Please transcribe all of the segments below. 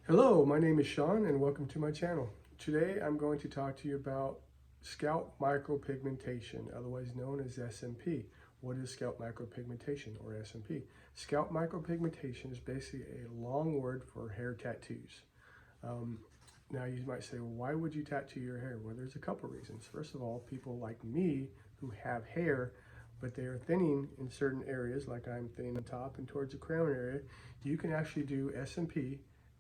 Hello, my name is Sean and welcome to my channel. Today I'm going to talk to you about scalp micropigmentation, otherwise known as SMP. What is scalp micropigmentation, or SMP? Scalp micropigmentation is basically a long word for hair tattoos. Now you might say, well, why would you tattoo your hair? Well, there's a couple reasons. First of all, people like me who have hair but they are thinning in certain areas, like I'm thinning the top and towards the crown area, you can actually do SMP,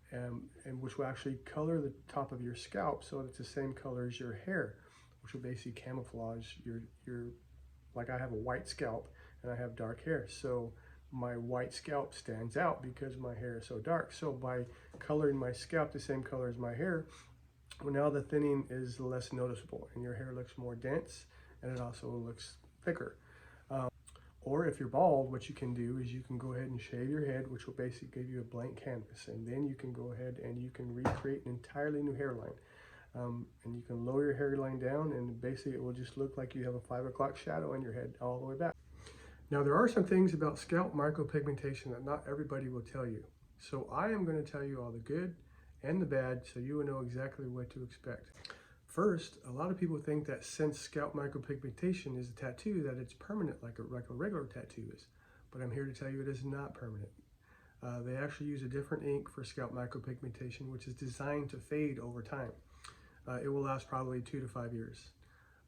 and which will actually color the top of your scalp so that it's the same color as your hair, which will basically camouflage your like I have a white scalp and I have dark hair. So my white scalp stands out because my hair is so dark. So by coloring my scalp the same color as my hair, well, now the thinning is less noticeable and your hair looks more dense and it also looks thicker. Or if you're bald, what you can do is you can go ahead and shave your head, which will basically give you a blank canvas. And then you can go ahead and you can recreate an entirely new hairline. And you can lower your hairline down and basically it will just look like you have a 5 o'clock shadow on your head all the way back. Now there are some things about scalp micropigmentation that not everybody will tell you. So I am going to tell you all the good and the bad so you will know exactly what to expect. First, a lot of people think that since scalp micropigmentation is a tattoo, that it's permanent like a regular tattoo is. But I'm here to tell you it is not permanent. They actually use a different ink for scalp micropigmentation, which is designed to fade over time. It will last probably 2 to 5 years.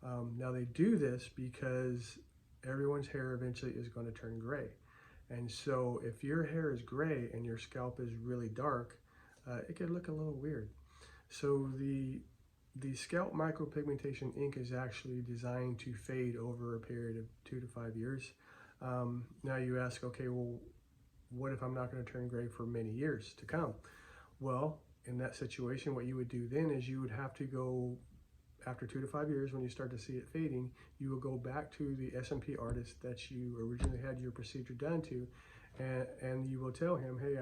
Now they do this because everyone's hair eventually is going to turn gray. And so if your hair is gray and your scalp is really dark, it could look a little weird. So the scalp micropigmentation ink is actually designed to fade over a period of 2 to 5 years. Now you ask, okay, well, what if I'm not going to turn gray for many years to come? Well, in that situation, what you would do then is you would have to go, after 2 to 5 years, when you start to see it fading, you will go back to the SMP artist that you originally had your procedure done to, and you will tell him, hey,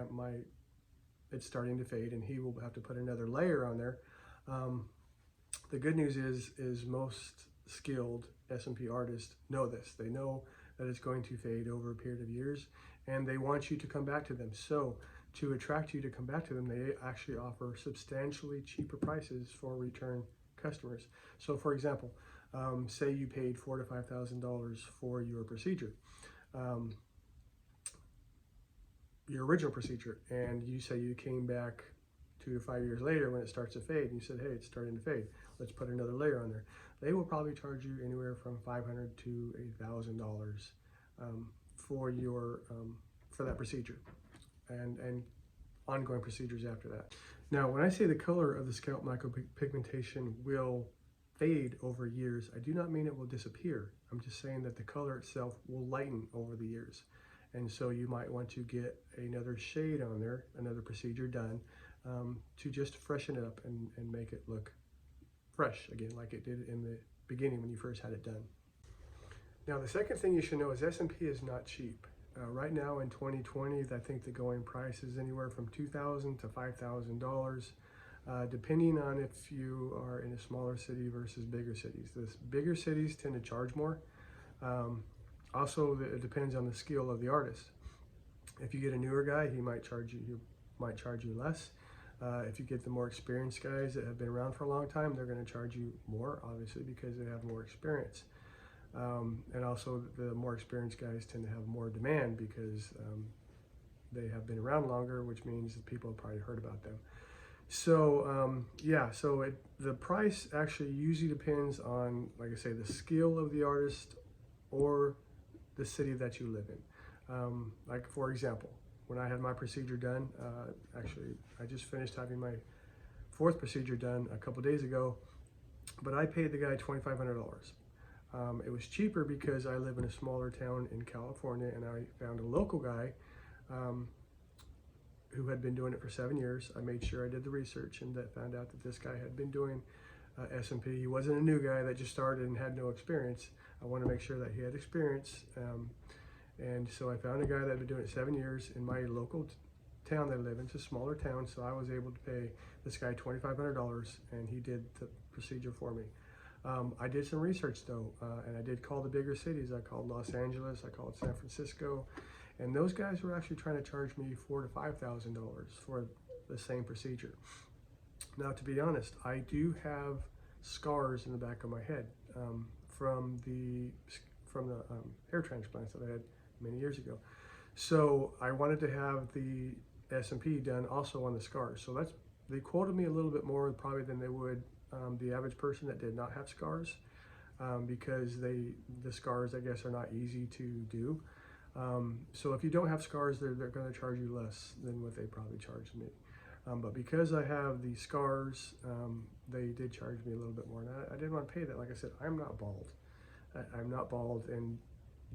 it's starting to fade, and he will have to put another layer on there. The good news is most skilled SMP artists know this. They know that it's going to fade over a period of years, and they want you to come back to them. So to attract you to come back to them, they actually offer substantially cheaper prices for return customers. So for example, say you paid $4,000 to $5,000 for your procedure, your original procedure, and you say you came back 2 to 5 years later when it starts to fade, and you said, hey, it's starting to fade, let's put another layer on there. They will probably charge you anywhere from $500 to $1,000 for that procedure, and ongoing procedures after that. Now, when I say the color of the scalp micropigmentation will fade over years, I do not mean it will disappear. I'm just saying that the color itself will lighten over the years. And so you might want to get another shade on there, another procedure done, to just freshen it up and make it look fresh again, like it did in the beginning when you first had it done. Now, the second thing you should know is SMP is not cheap. Right now in 2020, I think the going price is anywhere from $2,000 to $5,000, depending on if you are in a smaller city versus bigger cities. The bigger cities tend to charge more. Also, it depends on the skill of the artist. If you get a newer guy, he might charge you less. If you get the more experienced guys that have been around for a long time, they're going to charge you more, obviously, because they have more experience. And also, the more experienced guys tend to have more demand because they have been around longer, which means that people have probably heard about them. So the price actually usually depends on, like I say, the skill of the artist or the city that you live in. Like for example, when I had my procedure done, actually I just finished having my 4th procedure done a couple days ago, but I paid the guy $2,500. It was cheaper because I live in a smaller town in California, and I found a local guy who had been doing it for 7 years. I made sure I did the research and found out that this guy had been doing SMP. He wasn't a new guy that just started and had no experience. I want to make sure that he had experience. And so I found a guy that had been doing it 7 years in my local town that I live in. It's a smaller town, so I was able to pay this guy $2,500, and he did the procedure for me. I did some research though, and I did call the bigger cities. I called Los Angeles, I called San Francisco, and those guys were actually trying to charge me $4,000 to $5,000 the same procedure. Now, to be honest, I do have scars in the back of my head from the hair transplants that I had many years ago. So I wanted to have the SMP done also on the scars. So they quoted me a little bit more probably than they would the average person that did not have scars, because the scars, I guess, are not easy to do. So if you don't have scars, they're going to charge you less than what they probably charged me. But because I have the scars, they did charge me a little bit more. And I didn't want to pay that. Like I said, I'm not bald. I'm not bald, and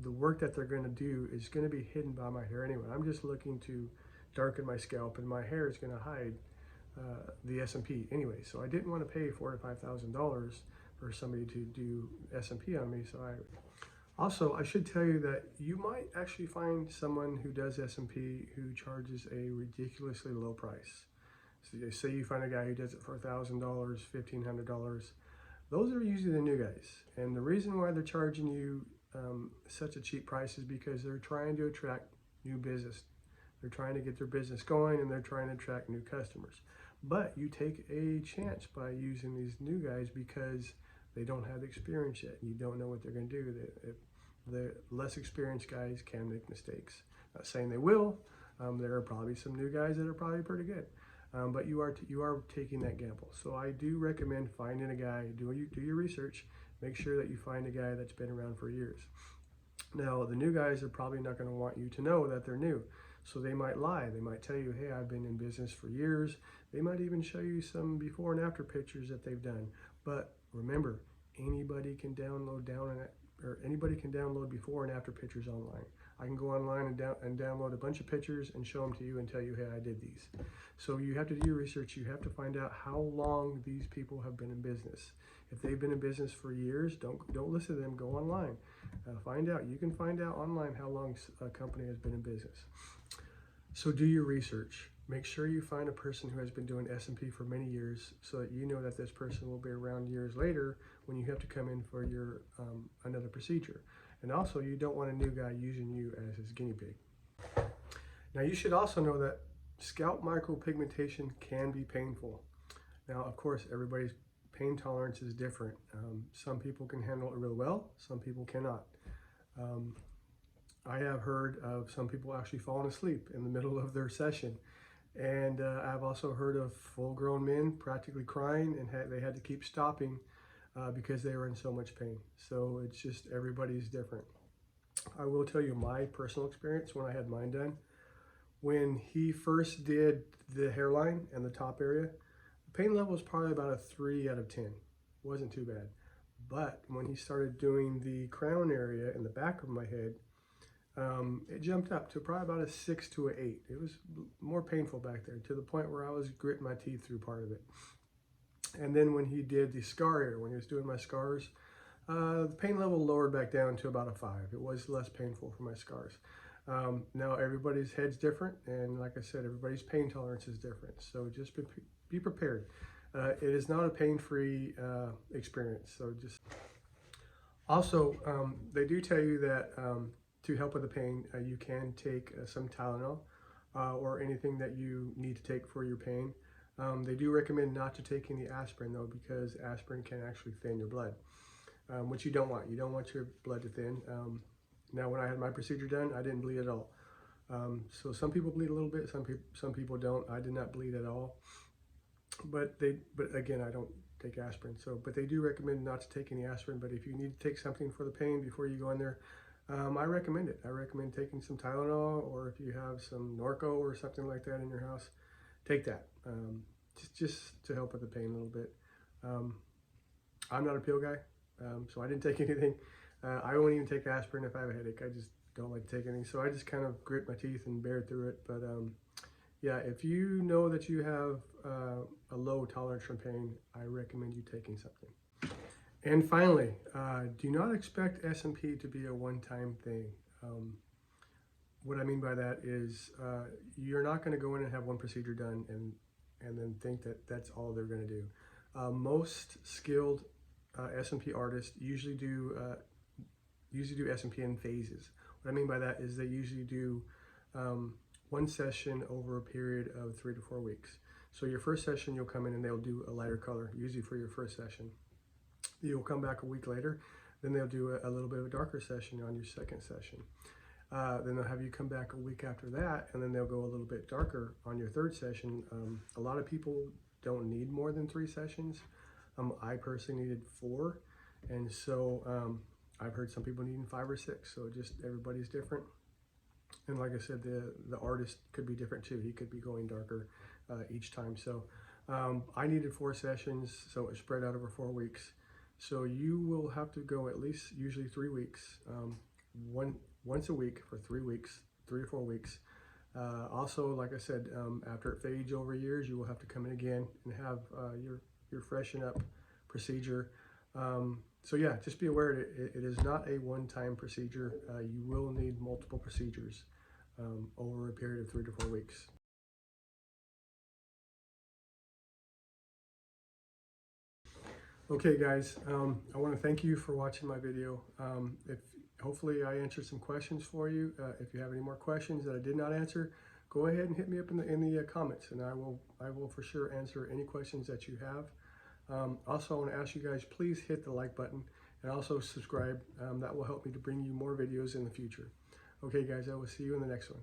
the work that they're going to do is going to be hidden by my hair anyway. I'm just looking to darken my scalp, and my hair is going to hide the SMP anyway. So I didn't want to pay $4,000 to $5,000 for somebody to do SMP on me. So I should tell you that you might actually find someone who does SMP who charges a ridiculously low price. So say you find a guy who does it for $1,000, $1,500. Those are usually the new guys. And the reason why they're charging you such a cheap price is because they're trying to attract new business. They're trying to get their business going, and they're trying to attract new customers. But you take a chance by using these new guys because they don't have the experience yet. You don't know what they're going to do. The less experienced guys can make mistakes. Not saying they will. There are probably some new guys that are probably pretty good. But you are taking that gamble. So I do recommend finding a guy, do your research, make sure that you find a guy that's been around for years. Now, the new guys are probably not going to want you to know that they're new. So they might lie. They might tell you, hey, I've been in business for years. They might even show you some before and after pictures that they've done. But remember, anybody can download before and after pictures online. I can go online and download a bunch of pictures and show them to you and tell you, hey, I did these. So you have to do your research. You have to find out how long these people have been in business. If they've been in business for years, don't listen to them. Go online. Find out. You can find out online how long a company has been in business. So do your research. Make sure you find a person who has been doing SMP for many years so that you know that this person will be around years later when you have to come in for your another procedure. And also, you don't want a new guy using you as his guinea pig. Now, you should also know that scalp micropigmentation can be painful. Now, of course, everybody's pain tolerance is different. Some people can handle it real well, some people cannot. I have heard of some people actually falling asleep in the middle of their session. And I've also heard of full-grown men practically crying, and they had to keep stopping because they were in so much pain. So it's just, everybody's different. I will tell you my personal experience when I had mine done. When he first did the hairline and the top area, the pain level was probably about a 3 out of 10. It wasn't too bad. But when he started doing the crown area in the back of my head, it jumped up to probably about a 6 to an 8. It was more painful back there, to the point where I was gritting my teeth through part of it. And then when he did the scar area, when he was doing my scars, the pain level lowered back down to about a 5. It was less painful for my scars. Now everybody's head's different, and like I said, everybody's pain tolerance is different. So just be prepared. It is not a pain-free experience. So just also, they do tell you that to help with the pain, you can take some Tylenol or anything that you need to take for your pain. They do recommend not to take any aspirin though, because aspirin can actually thin your blood, which you don't want. You don't want your blood to thin. Now, when I had my procedure done, I didn't bleed at all. So some people bleed a little bit, some people don't. I did not bleed at all. But again, I don't take aspirin. But they do recommend not to take any aspirin. But if you need to take something for the pain before you go in there, I recommend it. I recommend taking some Tylenol, or if you have some Norco or something like that in your house, take that. Just to help with the pain a little bit. I'm not a pill guy, so I didn't take anything. I won't even take aspirin if I have a headache. I just don't like to take anything. So I just kind of grit my teeth and bear through it. But yeah, if you know that you have a low tolerance from pain, I recommend you taking something. And finally, do not expect SMP to be a one-time thing. What I mean by that is you're not going to go in and have one procedure done and then think that that's all they're going to do. Most skilled SMP artists usually do SMP in phases. What I mean by that is they usually do one session over a period of 3 to 4 weeks. So your first session, you'll come in and they'll do a lighter color, usually for your first session. You'll come back a week later, then they'll do a little bit of a darker session on your second session. Then they'll have you come back a week after that, and then they'll go a little bit darker on your third session. A lot of people don't need more than 3 sessions. I personally needed 4, and so I've heard some people needing 5 or 6. So just everybody's different. And like I said, the artist could be different too. He could be going darker each time. So I needed 4 sessions, so it spread out over 4 weeks. So you will have to go at least usually 3 weeks, once a week for 3 weeks, 3 or 4 weeks. Also, like I said, after it fades over years, you will have to come in again and have your freshen up procedure. So yeah, just be aware it is not a one-time procedure. You will need multiple procedures over a period of 3 to 4 weeks. Okay guys, I want to thank you for watching my video. Hopefully I answered some questions for you. If you have any more questions that I did not answer, go ahead and hit me up in the comments, and I will for sure answer any questions that you have. Also, I want to ask you guys, please hit the like button and also subscribe. That will help me to bring you more videos in the future. Okay guys, I will see you in the next one.